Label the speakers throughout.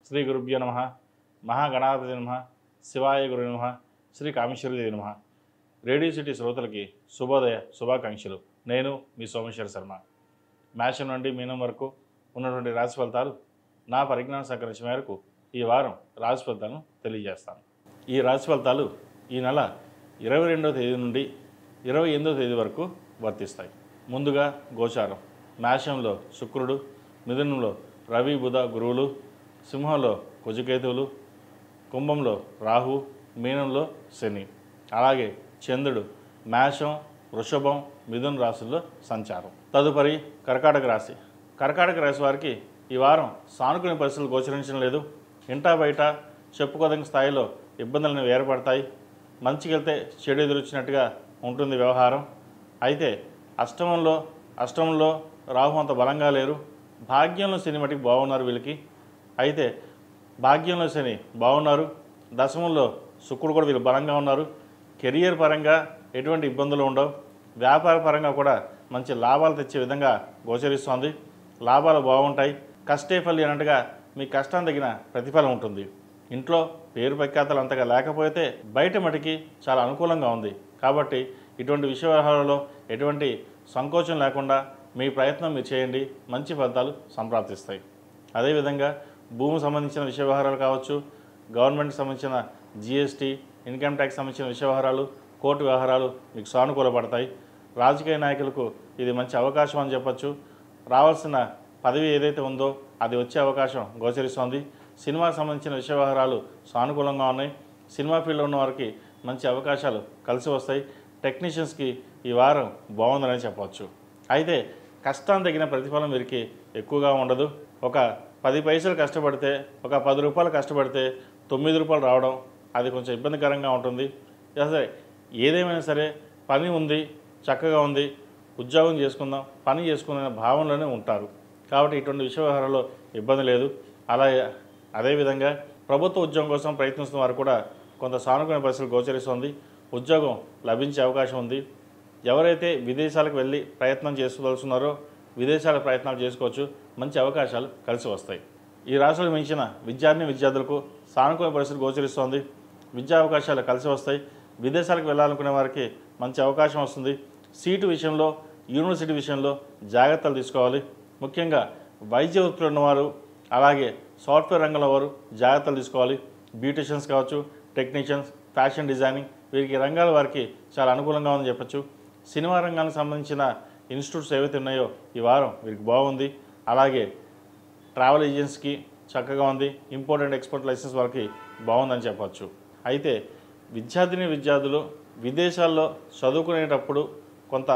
Speaker 1: శ్రీ గురుభ్యో నమః. మహాగణాధిపతి నమః. శివాయ గురు నమః. శ్రీ కామేశ్వరదేవి నమః. రేడియో సిటీ శ్రోతలకి శుభోదయ శుభాకాంక్షలు. నేను మీ సోమేశ్వర శర్మ. మేషం నుండి మీనం వరకు ఉన్నటువంటి రాశి ఫలితాలు నా పరిజ్ఞానం సహకరించిన మేరకు ఈ వారం రాశి ఫలితాలను తెలియజేస్తాను. ఈ రాశి ఫలితాలు ఈ నెల 22వ తేదీ నుండి 28వ తేదీ వరకు వర్తిస్తాయి. ముందుగా గోచారం. మేషంలో శుక్రుడు, మిథునంలో రవి బుధ గురువులు, సింహంలో కుజకేతువులు, కుంభంలో రాహు, మీనంలో శని. అలాగే చంద్రుడు మేషం, వృషభం, మిథున రాశుల్లో సంచారం. తదుపరి కర్కాటక రాశి. కర్కాటక రాశి వారికి ఈ వారం సానుకూల పరిస్థితులు గోచరించడం లేదు. ఇంటా బయట చెప్పుకోదగిన స్థాయిలో ఇబ్బందులను ఏర్పడతాయి. మంచికి వెళ్తే చెడు ఎదురొచ్చినట్టుగా ఉంటుంది వ్యవహారం. అయితే అష్టమంలో రాహు అంత బలంగా లేరు. భాగ్యంలో శని మటుకు బాగున్నారు వీళ్ళకి. అయితే భాగ్యంలో శని బాగున్నారు. దశమంలో శుక్రుడు కూడా వీళ్ళు బలంగా ఉన్నారు. కెరియర్ పరంగా ఎటువంటి ఇబ్బందులు ఉండవు. వ్యాపార పరంగా కూడా మంచి లాభాలు తెచ్చే విధంగా గోచరిస్తోంది. లాభాలు బాగుంటాయి. కష్టే ఫలి అన్నట్టుగా మీ కష్టం తగిన ప్రతిఫలం ఉంటుంది. ఇంట్లో పేరు ప్రఖ్యాతలు అంతగా లేకపోతే బయట మటుకి చాలా అనుకూలంగా ఉంది. కాబట్టి ఇటువంటి విషయ వ్యవహారాలలో ఎటువంటి సంకోచం లేకుండా మీ ప్రయత్నం మీరు చేయండి. మంచి ఫలితాలు సంప్రాప్తిస్తాయి. అదేవిధంగా భూమికి సంబంధించిన విషయ వ్యవహారాలు కావచ్చు, గవర్నమెంట్కి సంబంధించిన జిఎస్టీ, ఇన్కమ్ ట్యాక్స్ సంబంధించిన విషయ వ్యవహారాలు, కోర్టు వ్యవహారాలు మీకు సానుకూలపడతాయి. రాజకీయ నాయకులకు ఇది మంచి అవకాశం అని చెప్పచ్చు. రావాల్సిన పదవి ఏదైతే ఉందో అది వచ్చే అవకాశం గోచరిస్తోంది. సినిమాకి సంబంధించిన విషయ వ్యవహారాలు సానుకూలంగా ఉన్నాయి. సినిమా ఫీల్డ్లో ఉన్న వారికి మంచి అవకాశాలు కలిసి వస్తాయి. టెక్నీషియన్స్కి ఈ వారం బాగుందని చెప్పవచ్చు. అయితే కష్టం తగిన ప్రతిఫలం వీరికి ఎక్కువగా ఉండదు. ఒక 10 పైసలు కష్టపడితే, ఒక 10 రూపాయలు కష్టపడితే 9 రూపాయలు రావడం అది కొంచెం ఇబ్బందికరంగా ఉంటుంది. సరే, ఏదేమైనా సరే పని ఉంది, చక్కగా ఉంది, ఉద్యోగం చేసుకుందాం, పని చేసుకునే భావనలోనే ఉంటారు. కాబట్టి ఇటువంటి విషయ వ్యవహారాల్లో ఇబ్బంది లేదు. అదేవిధంగా ప్రభుత్వ ఉద్యోగం కోసం ప్రయత్నిస్తున్న వారు కూడా కొంత సానుకూల పరిస్థితులు గోచరిస్తుంది. ఉద్యోగం లభించే అవకాశం ఉంది. ఎవరైతే విదేశాలకు వెళ్ళి ప్రయత్నం చేసుకోదలుచున్నారో విదేశాల ప్రయత్నాలు చేసుకోవచ్చు. మంచి అవకాశాలు కలిసి వస్తాయి. ఈ రాశులకు మించిన విద్యార్థులకు సానుకూల పరిస్థితులు గోచరిస్తోంది. విద్యా అవకాశాలు కలిసి వస్తాయి. విదేశాలకు వెళ్ళాలనుకునే వారికి మంచి అవకాశం వస్తుంది. సీటు విషయంలో, యూనివర్సిటీ విషయంలో జాగ్రత్తలు తీసుకోవాలి. ముఖ్యంగా వైద్య వృత్తిలో ఉన్నవారు, అలాగే సాఫ్ట్వేర్ రంగంలో వారు జాగ్రత్తలు తీసుకోవాలి. బ్యూటిషియన్స్ కావచ్చు, టెక్నీషియన్స్, ఫ్యాషన్ డిజైనింగ్ వీరికి రంగాల వారికి చాలా అనుకూలంగా ఉందని చెప్పచ్చు. సినిమా రంగానికి సంబంధించిన ఇన్స్టిట్యూట్స్ ఏవైతే ఉన్నాయో ఈ వారం వీరికి బాగుంది. అలాగే ట్రావెల్ ఏజెన్సీకి చక్కగా ఉంది. ఇంపోర్ట్ అండ్ ఎక్స్పోర్ట్ లైసెన్స్ వారికి బాగుందని చెప్పచ్చు. అయితే విద్యార్థులు విదేశాల్లో చదువుకునేటప్పుడు కొంత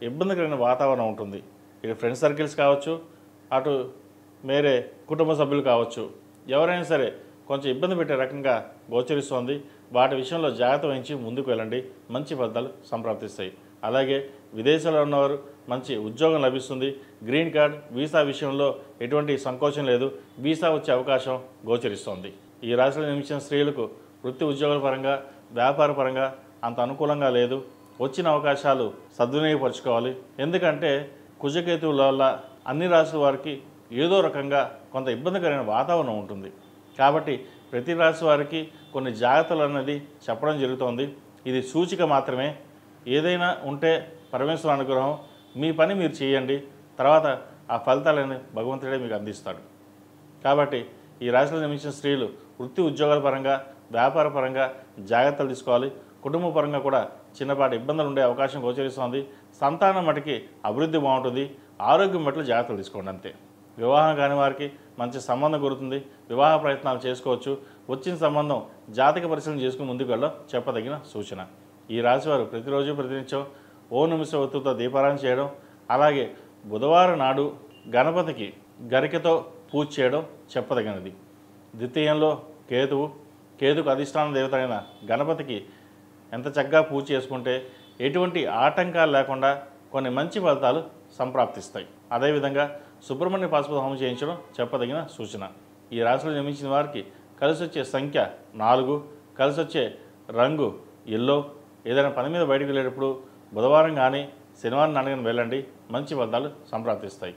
Speaker 1: ఇబ్బందికరమైన వాతావరణం ఉంటుంది. ఇటు ఫ్రెండ్ సర్కిల్స్ కావచ్చు, అటు వేరే కుటుంబ సభ్యులు కావచ్చు, ఎవరైనా సరే కొంచెం ఇబ్బంది పెట్టే రకంగా గోచరిస్తోంది. వాటి విషయంలో జాగ్రత్త వహించి ముందుకు వెళ్ళండి. మంచి ఫలితాలు సంప్రాప్తిస్తాయి. అలాగే విదేశాల్లో ఉన్నవారు మంచి ఉద్యోగం లభిస్తుంది. గ్రీన్ కార్డ్, వీసా విషయంలో ఎటువంటి సంకోచం లేదు. వీసా వచ్చే అవకాశం గోచరిస్తోంది. ఈ రాశిలో జన్మించిన స్త్రీలకు వృత్తి ఉద్యోగాల పరంగా, వ్యాపార పరంగా అంత అనుకూలంగా లేదు. వచ్చిన అవకాశాలు సద్వినియోగపరచుకోవాలి. ఎందుకంటే కుజకేతువుల వల్ల అన్ని రాశుల వారికి ఏదో రకంగా కొంత ఇబ్బందికరమైన వాతావరణం ఉంటుంది. కాబట్టి ప్రతి రాశి వారికి కొన్ని జాగ్రత్తలు అన్నది చెప్పడం జరుగుతోంది. ఇది సూచిక మాత్రమే. ఏదైనా ఉంటే పరమేశ్వర అనుగ్రహం. మీ పని మీరు చేయండి. తర్వాత ఆ ఫలితాలని భగవంతుడే మీకు అందిస్తాడు. కాబట్టి ఈ రాశిలో జన్మించిన స్త్రీలు వృత్తి ఉద్యోగాల పరంగా, వ్యాపార పరంగా జాగ్రత్తలు తీసుకోవాలి. కుటుంబ పరంగా కూడా చిన్నపాటి ఇబ్బందులు ఉండే అవకాశం గోచరిస్తోంది. సంతానం మటుకి అభివృద్ధి బాగుంటుంది. ఆరోగ్యం పట్ల జాగ్రత్తలు తీసుకోండి అంతే. వివాహం కాని వారికి మంచి సంబంధం కుదురుతుంది. వివాహ ప్రయత్నాలు చేసుకోవచ్చు. వచ్చిన సంబంధం జాతక పరిశీలన చేసుకుని ముందుకు వెళ్ళడం చెప్పదగిన సూచన. ఈ రాశివారు ప్రతిరోజు ప్రతినిత్యం ఓ నిమిష ఒత్తుతో దీపారాధన చేయడం, అలాగే బుధవారం నాడు గణపతికి గరికతో పూజ చేయడం చెప్పదగినది. ద్వితీయంలో కేతుకు అధిష్టాన దేవత అయిన గణపతికి ఎంత చక్కగా పూజ చేసుకుంటే ఎటువంటి ఆటంకాలు లేకుండా కొన్ని మంచి ఫలితాలు సంప్రాప్తిస్తాయి. అదేవిధంగా సుబ్రహ్మణ్య పాశుపత హోమం చేయించడం చెప్పదగిన సూచన. ఈ రాశిలో జన్మించిన వారికి కలిసి వచ్చే సంఖ్య 4, కలిసి వచ్చే రంగు ఎల్లో. ఏదైనా పని మీద బయటకు వెళ్ళేటప్పుడు బుధవారం కానీ శనివారం నాడు కానీ వెళ్ళండి. మంచి ఫలితాలు సంప్రాప్తిస్తాయి.